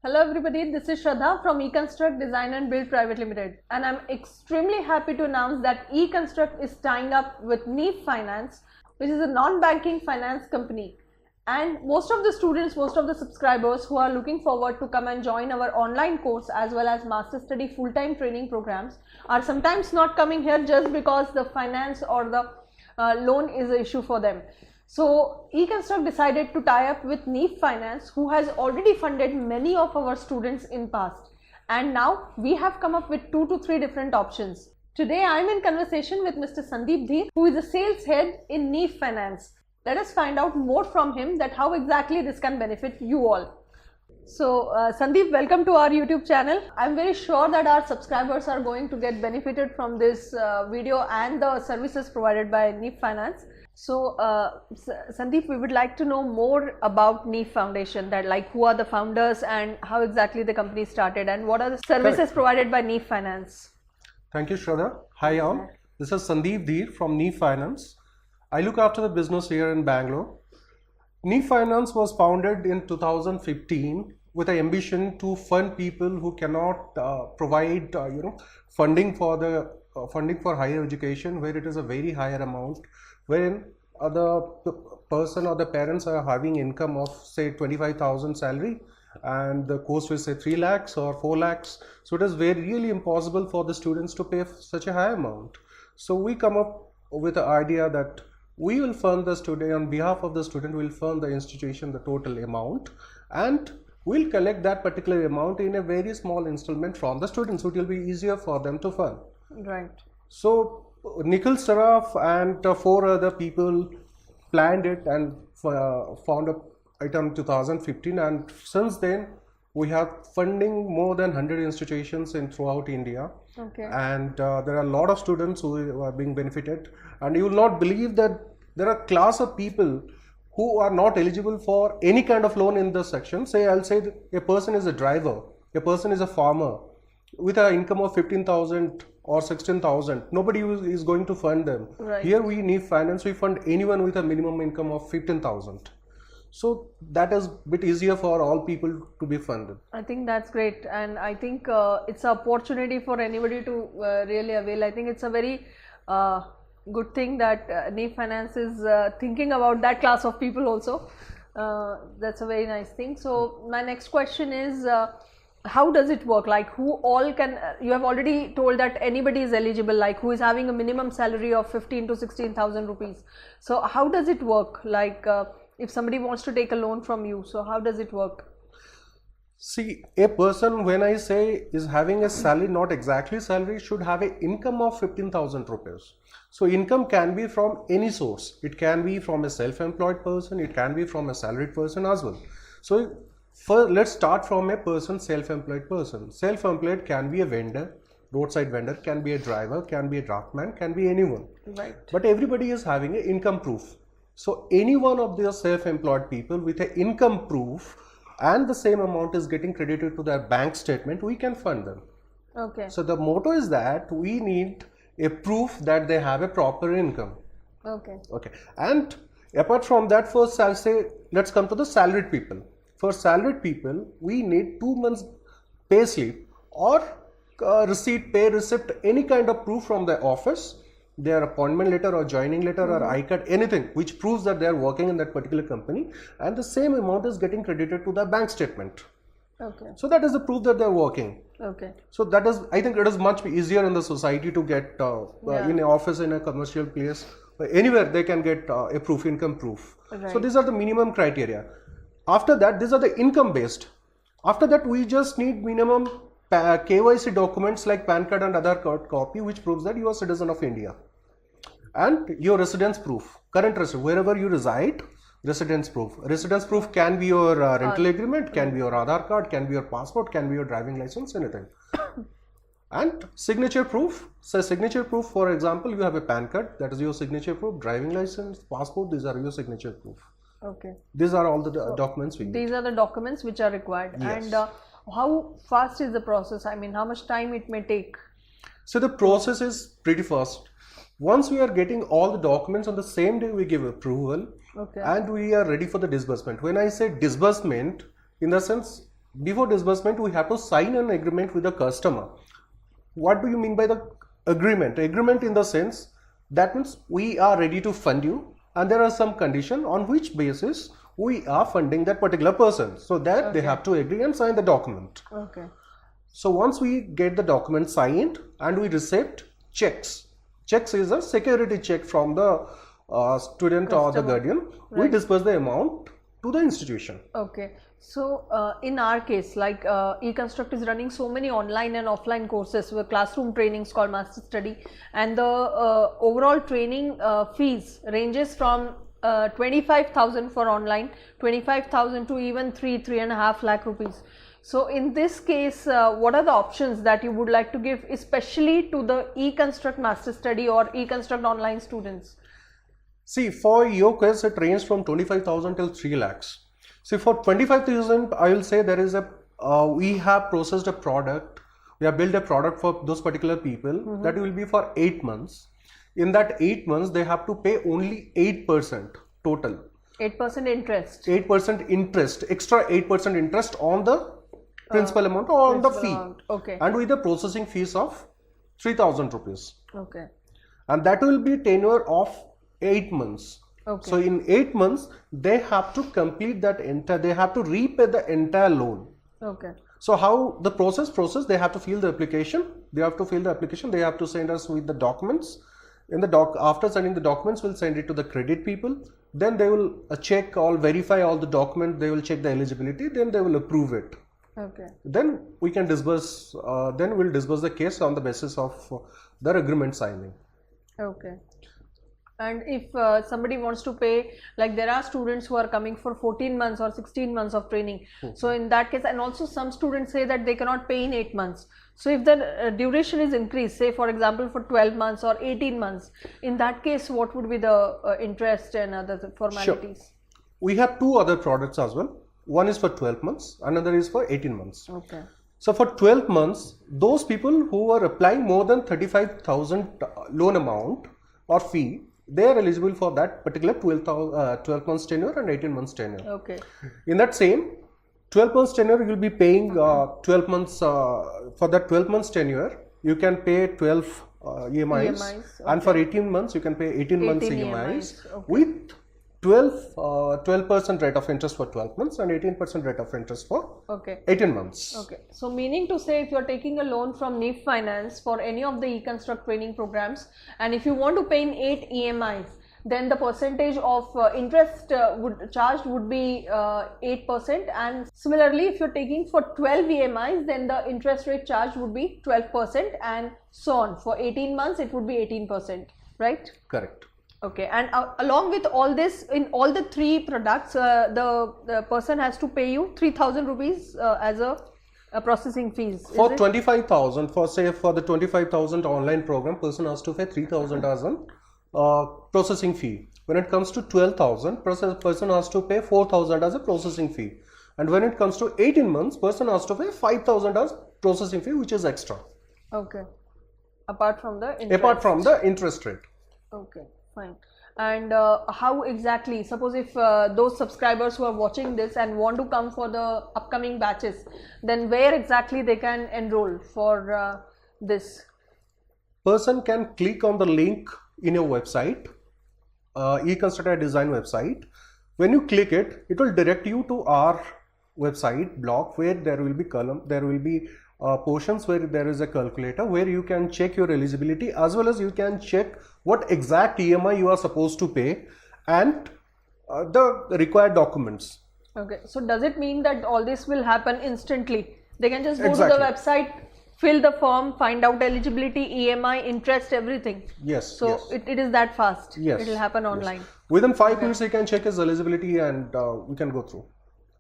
Hello everybody, this is Shraddha from eConstruct Design and Build Private Limited, and I'm extremely happy to announce that eConstruct is tying up with Neef Finance, which is a non-banking finance company. And most of the students, most of the subscribers who are looking forward to come and join our online course as well as master study full-time training programs are sometimes not coming here just because the finance or the loan is an issue for them. So eConstruct decided to tie up with Neef Finance, who has already funded many of our students in past, and now we have come up with 2 to 3 different options. Today I am in conversation with Mr. Sandeep Dheer, who is a sales head in Neef Finance. Let us find out more from him that how exactly this can benefit you all. So Sandeep, welcome to our YouTube channel. I'm very sure that our subscribers are going to get benefited from this video and the services provided by Neef Finance. So Sandeep, we would like to know more about Neef Foundation, that like who are the founders and how exactly the company started and what are the services provided by Neef Finance. Thank you, Shraddha. Hi all, this is Sandeep Dheer from Neef Finance. I look after the business here in Bangalore. Neef Finance was founded in 2015 with an ambition to fund people who cannot provide funding for higher education, where it is a very higher amount, wherein the person or the parents are having income of say 25,000 salary and the course will say 3 lakhs or 4 lakhs. So it is really impossible for the students to pay such a high amount. So we come up with the idea that we will fund the student, on behalf of the student, we will fund the institution the total amount, and we'll collect that particular amount in a very small installment from the students, so it will be easier for them to fund. Right. So Nikhil Saraf and 4 other people planned it and found it in 2015, and since then we have funding more than 100 institutions throughout India. Okay. And there are a lot of students who are being benefited, and you will not believe that there are a class of people who are not eligible for any kind of loan in this section. Say I'll say a person is a driver, a person is a farmer with an income of 15,000 or 16,000. Nobody is going to fund them. Right. Here we Neef Finance, we fund anyone with a minimum income of 15,000. So that is a bit easier for all people to be funded. I think that's great, and I think it's an opportunity for anybody to really avail. I think it's a very good thing that Neef Finance is thinking about that class of people also. That's a very nice thing. So my next question is, how does it work? Like who all can, you have already told that anybody is eligible, like who is having a minimum salary of 15 to 16,000 rupees. So how does it work? Like if somebody wants to take a loan from you, so how does it work? See, a person, when I say is having a salary, not exactly salary, should have an income of 15,000 rupees. So income can be from any source. It can be from a self-employed person, it can be from a salaried person as well. So let's start from a person, self-employed person. Self-employed can be a vendor, roadside vendor, can be a driver, can be a draftman, can be anyone. Right. But everybody is having an income proof. So any one of these self-employed people with an income proof and the same amount is getting credited to their bank statement, we can fund them. Okay. So the motto is that we need a proof that they have a proper income. Okay. Okay. And apart from that, first I'll say, let's come to the salaried people. For salaried people, we need 2 months pay slip or receipt, pay receipt, any kind of proof from the office, their appointment letter or joining letter or I-card, anything which proves that they are working in that particular company, and the same amount is getting credited to the bank statement. Okay. So that is the proof that they are working. Okay. So that is, I think it is much easier in the society to get in an office, in a commercial place, anywhere they can get a proof, income proof. Right. So these are the minimum criteria. After that, these are the income based. After that, we just need minimum KYC documents like PAN card and Aadhaar card copy, which proves that you are a citizen of India. And your residence proof, current residence, wherever you reside, residence proof. Residence proof can be your rental agreement, can be your Aadhaar card, can be your passport, can be your driving license, anything. And signature proof. So signature proof, for example, you have a PAN card, that is your signature proof, driving license, passport, these are your signature proof. Okay. These are all the documents we need. These are the documents which are required. Yes. And how fast is the process? I mean, how much time it may take? So the process is pretty fast. Once we are getting all the documents, on the same day we give approval. Okay. And we are ready for the disbursement. When I say disbursement, in the sense before disbursement, we have to sign an agreement with the customer. What do you mean by the agreement? Agreement in the sense that means we are ready to fund you, and there are some condition on which basis we are funding that particular person. So that they have to agree and sign the document. Okay. So once we get the document signed and we receive checks. Checks is a security check from the student or the guardian. We disperse the amount to the institution. Okay. So in our case, like eConstruct is running so many online and offline courses with classroom trainings called Master Study, and the overall training fees ranges from 25,000 for online, 25,000 to even 3.5 lakh rupees. So in this case, what are the options that you would like to give, especially to the eConstruct Master Study or eConstruct online students? See, for your case, it ranges from 25,000 till 3 lakhs. See, for 25,000, I will say there is a, we have processed a product, we have built a product for those particular people that will be for 8 months. In that 8 months, they have to pay only 8% total. 8% interest. 8% interest, extra 8% interest on the principal amount or on the fee. Okay. And with the processing fees of 3,000 rupees. Okay. And that will be tenure of 8 months. Okay. So in 8 months, they have to complete that entire, they have to repay the entire loan. Okay. So how the process, they have to fill the application, they have to send us with the documents. In the after sending the documents, we'll send it to the credit people. Then they will check verify all the documents, they will check the eligibility, then they will approve it. Okay. Then we can disburse, then we'll disburse the case on the basis of their agreement signing. Okay. And if somebody wants to pay, like there are students who are coming for 14 months or 16 months of training. So in that case, and also some students say that they cannot pay in 8 months. So if the duration is increased, say for example for 12 months or 18 months, in that case, what would be the interest and other formalities? Sure. We have two other products as well. One is for 12 months, another is for 18 months. Okay. So for 12 months, those people who are applying more than 35,000 loan amount or fee, they are eligible for that particular 12 months tenure and 18 months tenure. Okay. In that same 12 months tenure, you will be paying 12 months, for that 12 months tenure, you can pay 12 EMIs, Okay. and for 18 months, you can pay 18 months 18 EMIs okay. with 12% rate of interest for 12 months and 18% rate of interest for 18 months. Okay. So meaning to say, if you are taking a loan from NIF Finance for any of the eConstruct training programs, and if you want to pay in 8 EMIs, then the percentage of interest charged would be 8%, and similarly if you're taking for 12 EMIs, then the interest rate charged would be 12%, and so on. For 18 months it would be 18%, right? Correct. Okay. And along with all this, in all the three products, the person has to pay you 3,000 rupees as a processing fees. For 25,000, for the 25,000 online program, person has to pay 3,000 as a processing fee. When it comes to 12,000, person has to pay 4,000 as a processing fee. And when it comes to 18 months, person has to pay 5,000 as processing fee, which is extra. Okay. Apart from the interest rate. Okay, fine. And how exactly, suppose if those subscribers who are watching this and want to come for the upcoming batches, then where exactly they can enroll for this? Person can click on the link in your website, eConstruct Design website. When you click it, it will direct you to our website blog, where there will be portions where there is a calculator where you can check your eligibility, as well as you can check what exact EMI you are supposed to pay and the required documents. Okay, so does it mean that all this will happen instantly? They can just go Exactly. to the website, fill the form, find out eligibility, EMI, interest, everything. Yes. So yes. it is that fast. Yes. It will happen online. Yes. Within 5 minutes, you can check his eligibility and we can go through.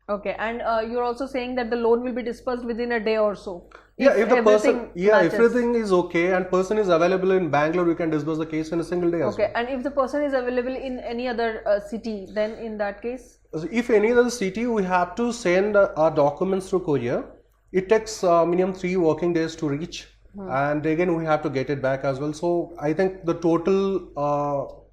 Okay, and you're also saying that the loan will be dispersed within a day or so. Yeah, if the person, matches. everything is okay and person is available in Bangalore, you can disburse the case in a single day as well. Okay, and if the person is available in any other city, then in that case? If any other city, we have to send our documents through courier. It takes minimum 3 working days to reach, and again we have to get it back as well. So I think the total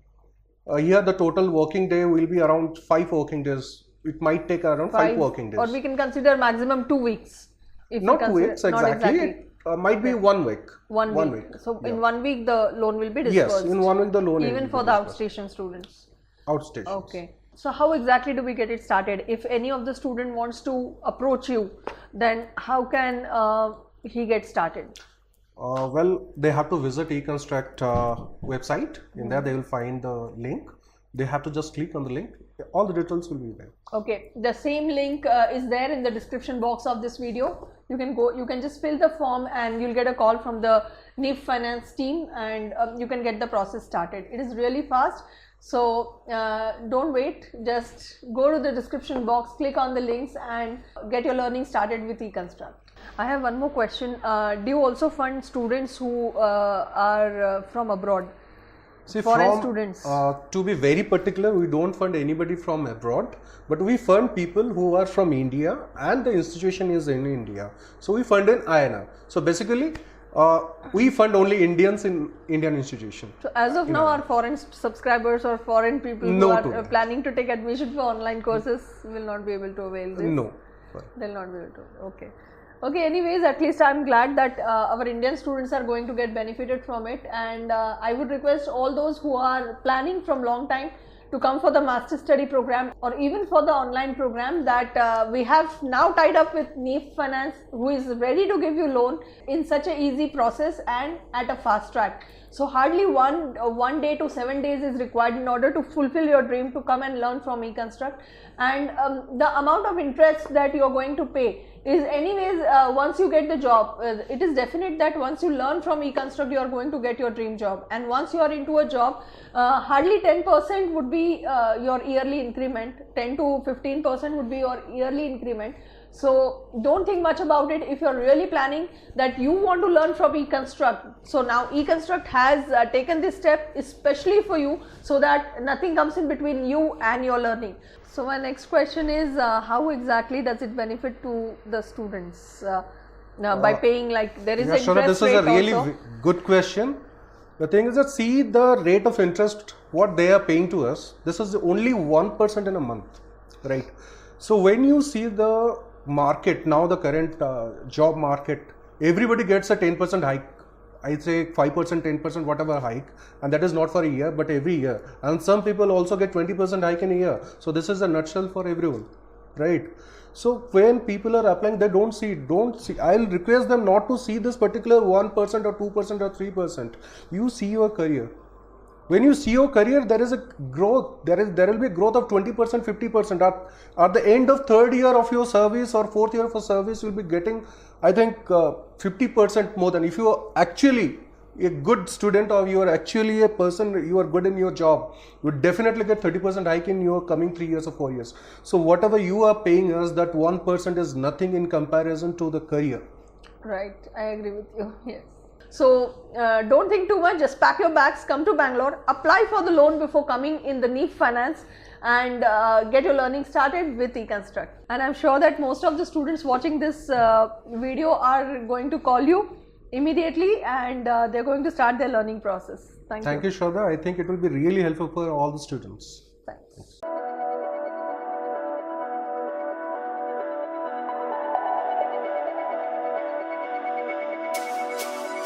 here the total working day will be around 5 working days it might take around 5 working days. Or we can consider maximum 2 weeks. If Not we 2 consider, weeks not exactly. It might be 1 week. One week. So in 1 week the loan will be Yes, disbursed. in 1 week the loan will even be for the disbursed. outstation students. Outstation. Okay. So how exactly do we get it started? If any of the student wants to approach you, then how can he get started? Well, they have to visit eConstruct website. In there, they will find the link. They have to just click on the link. All the details will be there. Okay, the same link is there in the description box of this video. You can go, you can just fill the form and you'll get a call from the NIF Finance team, and you can get the process started. It is really fast. So don't wait, just go to the description box, click on the links and get your learning started with eConstruct. I have one more question. Do you also fund students who are from abroad? See, Foreign students. To be very particular, we don't fund anybody from abroad, but we fund people who are from India and the institution is in India. So we fund in INR. So basically, we fund only Indians in Indian institution. So as of now, our foreign subscribers or foreign people who are planning to take admission for online courses will not be able to avail this? No. They'll not be able to. Okay. Okay, anyways, at least I'm glad that our Indian students are going to get benefited from it, and I would request all those who are planning from long time to come for the master study program or even for the online program that we have now tied up with NIF Finance, who is ready to give you loan in such a easy process and at a fast track. So hardly one day to 7 days is required in order to fulfill your dream to come and learn from eConstruct, and the amount of interest that you are going to pay is anyways once you get the job, it is definite that once you learn from eConstruct you are going to get your dream job, and once you are into a job, hardly 10% would be your yearly increment, 10 to 15% would be your yearly increment. So don't think much about it if you're really planning that you want to learn from eConstruct. So now eConstruct has taken this step especially for you so that nothing comes in between you and your learning. So my next question is how exactly does it benefit to the students by paying, like there is interest rate? This is a really also. good question. The thing is that see the rate of interest what they are paying to us. This is only 1% in a month, right? So when you see the market now, the current job market, everybody gets a 10% hike. I say 5%, 10%, whatever hike, and that is not for a year but every year, and some people also get 20% hike in a year. So this is a nutshell for everyone, right? So when people are applying, they don't see. I'll request them not to see this particular 1% or 2% or 3%. You see your career. When you see your career, there is a growth. There will be growth of 20%, 50%. At the end of 3rd year of your service or 4th year of your service, you'll be getting, I think, 50% more than if you are actually a good student or you are actually a person, you are good in your job, you would definitely get 30% hike in your coming 3 years or 4 years. So whatever you are paying us, that 1% is nothing in comparison to the career. Right, I agree with you. Yes. So don't think too much, just pack your bags, come to Bangalore, apply for the loan before coming in the NIF Finance, and get your learning started with eConstruct. And I'm sure that most of the students watching this video are going to call you immediately, and they're going to start their learning process. Thank you. Thank you, Shraddha. I think it will be really helpful for all the students.